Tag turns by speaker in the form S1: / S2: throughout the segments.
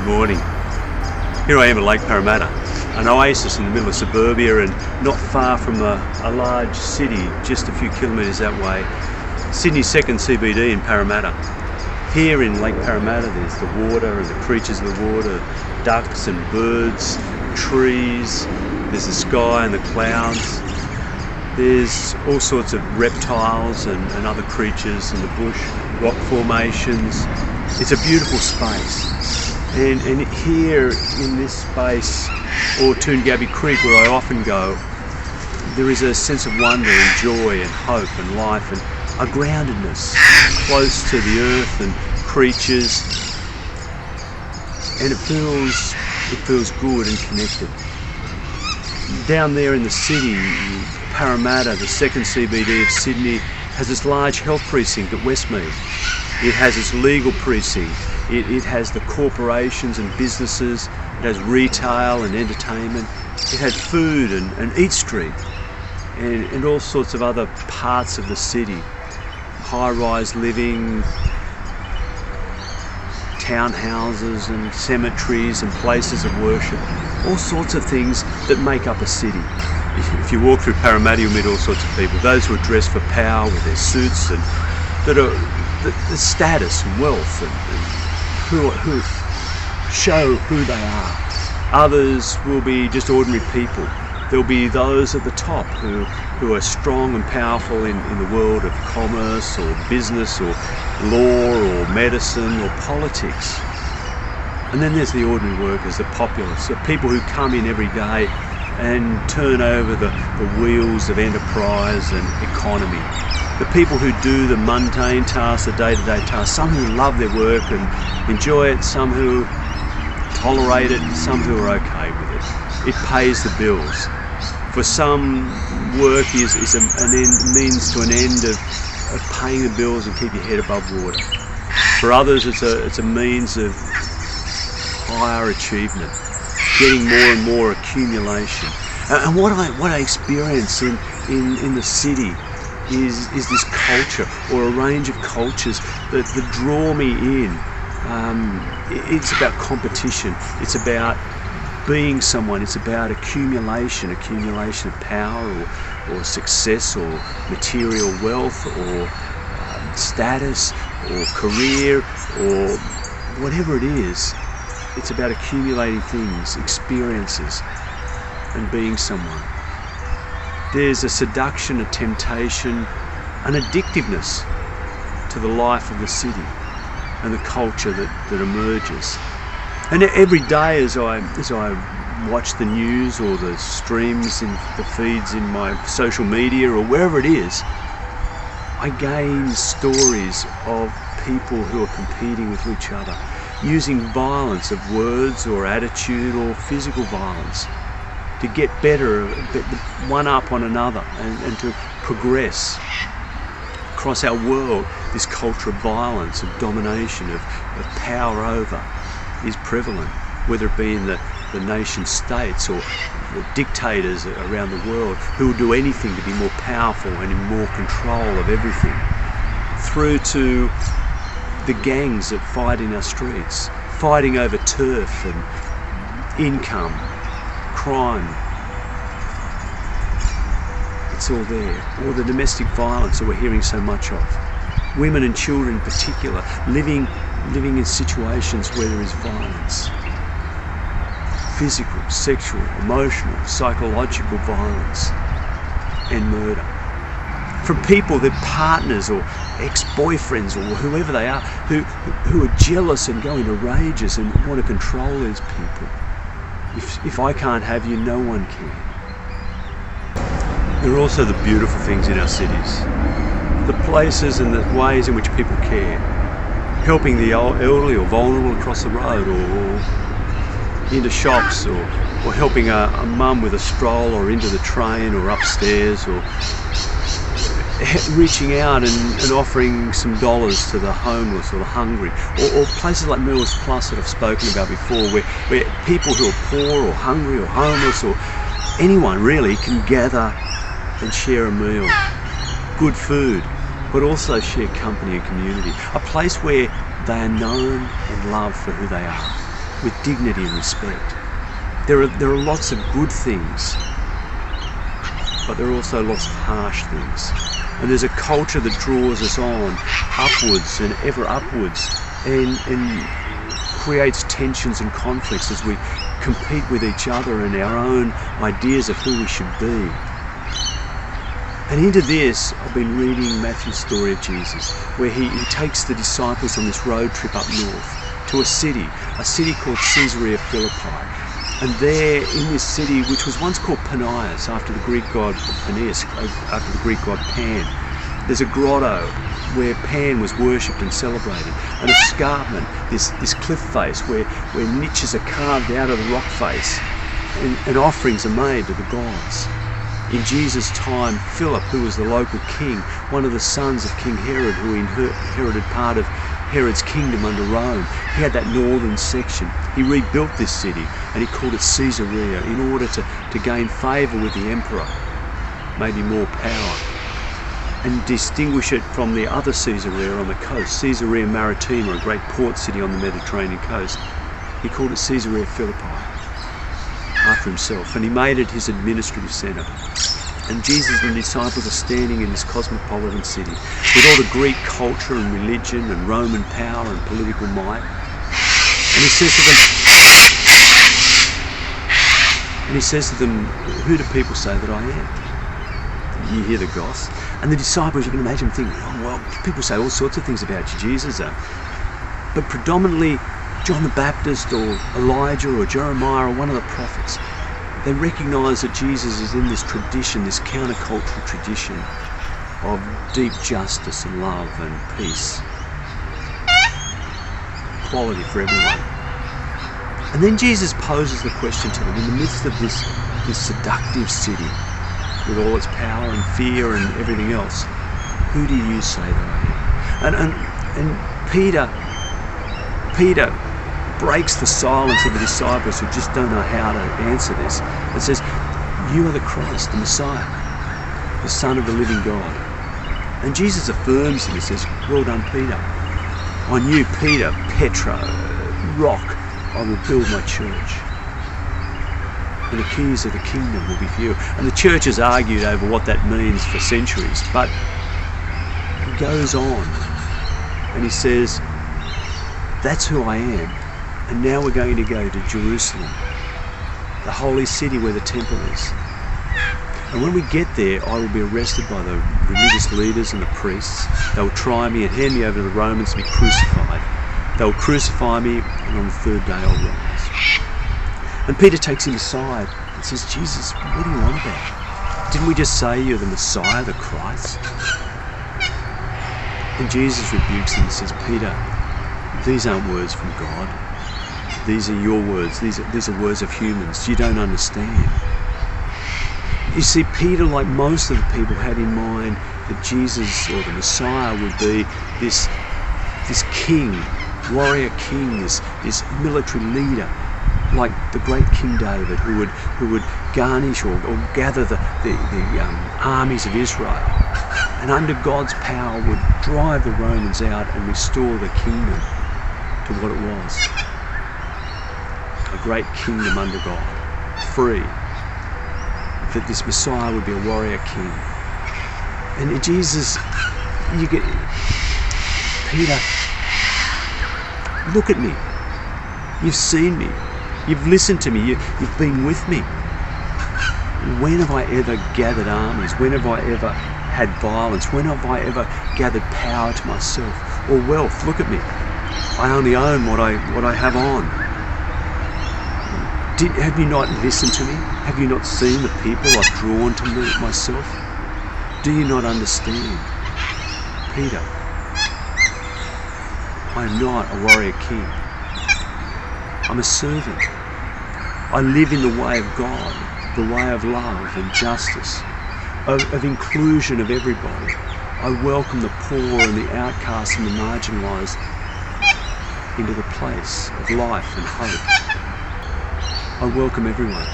S1: morning. Here I am at Lake Parramatta, an oasis in the middle of suburbia and not far from a large city just a few kilometres that way, Sydney's second CBD in Parramatta. Here in Lake Parramatta there's the water and the creatures of the water, ducks and birds, trees, there's the sky and the clouds. There's all sorts of reptiles and other creatures in the bush, rock formations. It's a beautiful space. And here in this space, or Toongabbie Creek where I often go, there is a sense of wonder and joy and hope and life and a groundedness close to the earth and creatures. And it feels good and connected. Down there in the city, Parramatta, the second CBD of Sydney, has this large health precinct at Westmead. It has its legal precinct. It has the corporations and businesses. It has retail and entertainment. It has food and Eat Street and all sorts of other parts of the city. High-rise living, townhouses and cemeteries and places of worship. All sorts of things that make up a city. If you walk through Parramatta, you'll meet all sorts of people. Those who are dressed for power with their suits and that are the status and wealth and who show who they are. Others will be just ordinary people. There'll be those at the top who are strong and powerful in the world of commerce or business or law or medicine or politics. And then there's the ordinary workers, the populace, the people who come in every day and turn over the wheels of enterprise and economy. The people who do the mundane tasks, the day-to-day tasks, some who love their work and enjoy it, some who tolerate it, some who are okay with it. It pays the bills. For some, work is a means to an end of paying the bills and keep your head above water. For others, it's a means of higher achievement, getting more and more accumulation. And what I experience in the city is this culture, or a range of cultures that draw me in. It's about competition. It's about being someone. It's about accumulation of power or success or material wealth or status or career or whatever it is. It's about accumulating things, experiences, and being someone. There's a seduction, a temptation, an addictiveness to the life of the city and the culture that emerges. And every day as I watch the news or the streams in the feeds in my social media or wherever it is, I gain stories of people who are competing with each other, using violence of words or attitude or physical violence to get better, one up on another and to progress. Across our world, this culture of violence, of domination, of power over is prevalent, whether it be in the nation states or the dictators around the world who will do anything to be more powerful and in more control of everything, through to the gangs that fight in our streets, fighting over turf and income, crime. It's all there. Or the domestic violence that we're hearing so much of. Women and children in particular, living in situations where there is violence. Physical, sexual, emotional, psychological violence and murder. From people, their partners or ex-boyfriends or whoever they are, who are jealous and go into rages and want to control these people. If I can't have you, no one can. There are also the beautiful things in our cities. The places and the ways in which people care. Helping the elderly or vulnerable across the road or into shops or helping a mum with a stroller into the train or upstairs or reaching out and offering some dollars to the homeless or the hungry, or places like Meals Plus that I've spoken about before, where people who are poor or hungry or homeless or anyone really can gather and share a meal, good food, but also share company and community. A place where they are known and loved for who they are. with dignity and respect. There are lots of good things, but there are also lots of harsh things. And there's a culture that draws us on upwards and ever upwards, and creates tensions and conflicts as we compete with each other and our own ideas of who we should be. And into this, I've been reading Matthew's story of Jesus, where he takes the disciples on this road trip up north to a city called Caesarea Philippi. And there in this city, which was once called Panias, after the Greek god Paneas, after the Greek god Pan, there's a grotto where Pan was worshipped and celebrated, an escarpment, this cliff face where niches are carved out of the rock face and offerings are made to the gods. In Jesus' time, Philip, who was the local king, one of the sons of King Herod, who inherited part of Herod's kingdom under Rome, he had that northern section. He rebuilt this city and he called it Caesarea in order to gain favour with the emperor, maybe more power, and distinguish it from the other Caesarea on the coast, Caesarea Maritima, a great port city on the Mediterranean coast. He called it Caesarea Philippi after himself, and he made it his administrative centre. And Jesus and the disciples are standing in this cosmopolitan city with all the Greek culture and religion and Roman power and political might. And he says to them, who do people say that I am? You hear the goss. And the disciples, you can imagine thinking, oh, well, people say all sorts of things about you, Jesus. But predominantly John the Baptist or Elijah or Jeremiah or one of the prophets, they recognise that Jesus is in this tradition, this countercultural tradition of deep justice and love and peace. Equality for everyone. And then Jesus poses the question to them in the midst of this seductive city with all its power and fear and everything else. Who do you say that I am? And Peter breaks the silence of the disciples who just don't know how to answer this. It says, you are the Christ, the Messiah, the Son of the living God. And Jesus affirms him. He says, well done, Peter. On you, Peter, Petra, rock, I will build my church. And the keys of the kingdom will be for you. And the church has argued over what that means for centuries. But he goes on and he says, that's who I am. And now we're going to go to Jerusalem, the holy city where the temple is. And when we get there, I will be arrested by the religious leaders and the priests. They will try me and hand me over to the Romans to be crucified. They will crucify me, and on the third day I'll rise. And Peter takes him aside and says, Jesus, what are you on about? Didn't we just say you're the Messiah, the Christ? And Jesus rebukes him and says, Peter, these aren't words from God. These are your words. These are words of humans. You don't understand. You see, Peter, like most of the people, had in mind that Jesus or the Messiah would be this king, warrior king, this military leader, like the great King David, who would garnish or gather the armies of Israel, and under God's power would drive the Romans out and restore the kingdom to what it was. A great kingdom under God, free. That this Messiah would be a warrior king. And Jesus, you get, Peter, look at me. You've seen me. You've listened to me. You've been with me. When have I ever gathered armies? When have I ever had violence? When have I ever gathered power to myself or wealth? Look at me. I only own what I have on. Have you not listened to me? Have you not seen the people I've drawn to me myself? Do you not understand? Peter, I am not a warrior king. I'm a servant. I live in the way of God, the way of love and justice, of inclusion of everybody. I welcome the poor and the outcasts and the marginalised into the place of life and hope. I welcome everyone.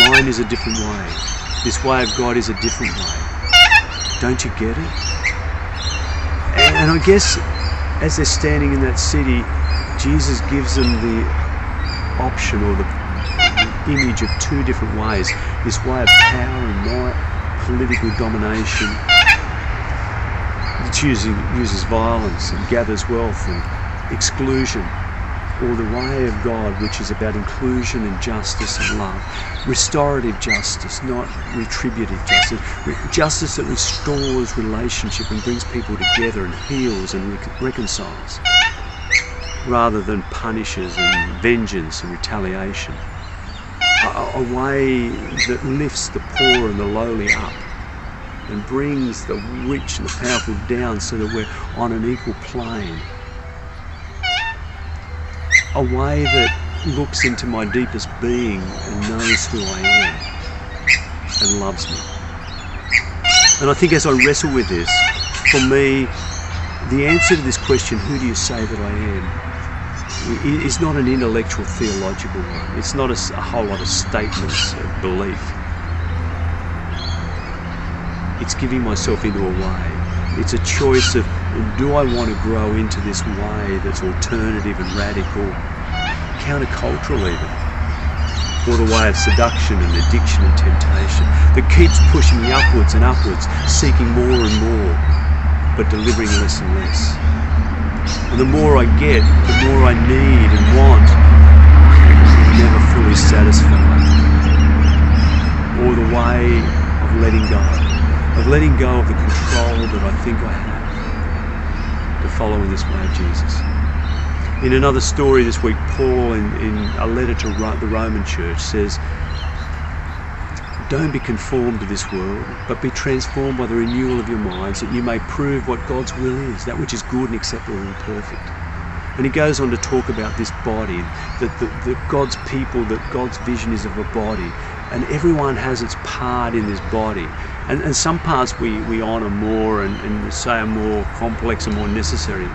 S1: Mine is a different way. This way of God is a different way. Don't you get it? And I guess as they're standing in that city, Jesus gives them the option or the image of two different ways. This way of power and might, political domination, which uses violence and gathers wealth and exclusion, or the way of God, which is about inclusion and justice and love. Restorative justice, not retributive justice. Justice that restores relationship and brings people together and heals and reconciles, rather than punishes and vengeance and retaliation. A way that lifts the poor and the lowly up and brings the rich and the powerful down so that we're on an equal plane. A way that looks into my deepest being and knows who I am and loves me. And I think as I wrestle with this, for me, the answer to this question, who do you say that I am, is not an intellectual theological one. It's not a whole lot of statements of belief. It's giving myself into a way. It's a choice of, do I want to grow into this way that's alternative and radical, countercultural even, or the way of seduction and addiction and temptation that keeps pushing me upwards and upwards, seeking more and more, but delivering less and less. And the more I get, the more I need and want, I'm never fully satisfied. Or the way of letting go of the control that I think I have, to follow in this way of Jesus. In another story this week, Paul, in a letter to the Roman church, says, don't be conformed to this world, but be transformed by the renewal of your minds, that you may prove what God's will is, that which is good and acceptable and perfect. And he goes on to talk about this body, that God's people, that God's vision is of a body, and everyone has its part in this body. And some parts we honour more and say are more complex and more necessary.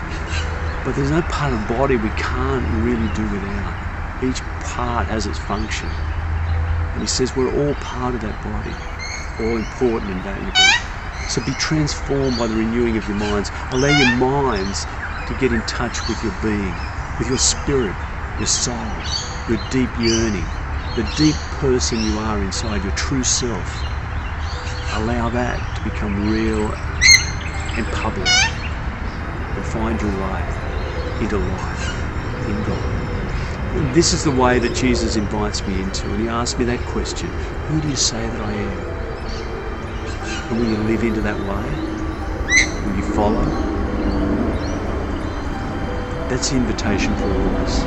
S1: But there's no part of the body we can't really do without. Each part has its function. And he says we're all part of that body, all important and valuable. So be transformed by the renewing of your minds. Allow your minds to get in touch with your being, with your spirit, your soul, your deep yearning, the deep person you are inside, your true self. Allow that to become real and public, and find your way into life in God. This is the way that Jesus invites me into, and he asks me that question, who do you say that I am? And will you live into that way? Will you follow? That's the invitation for all of us.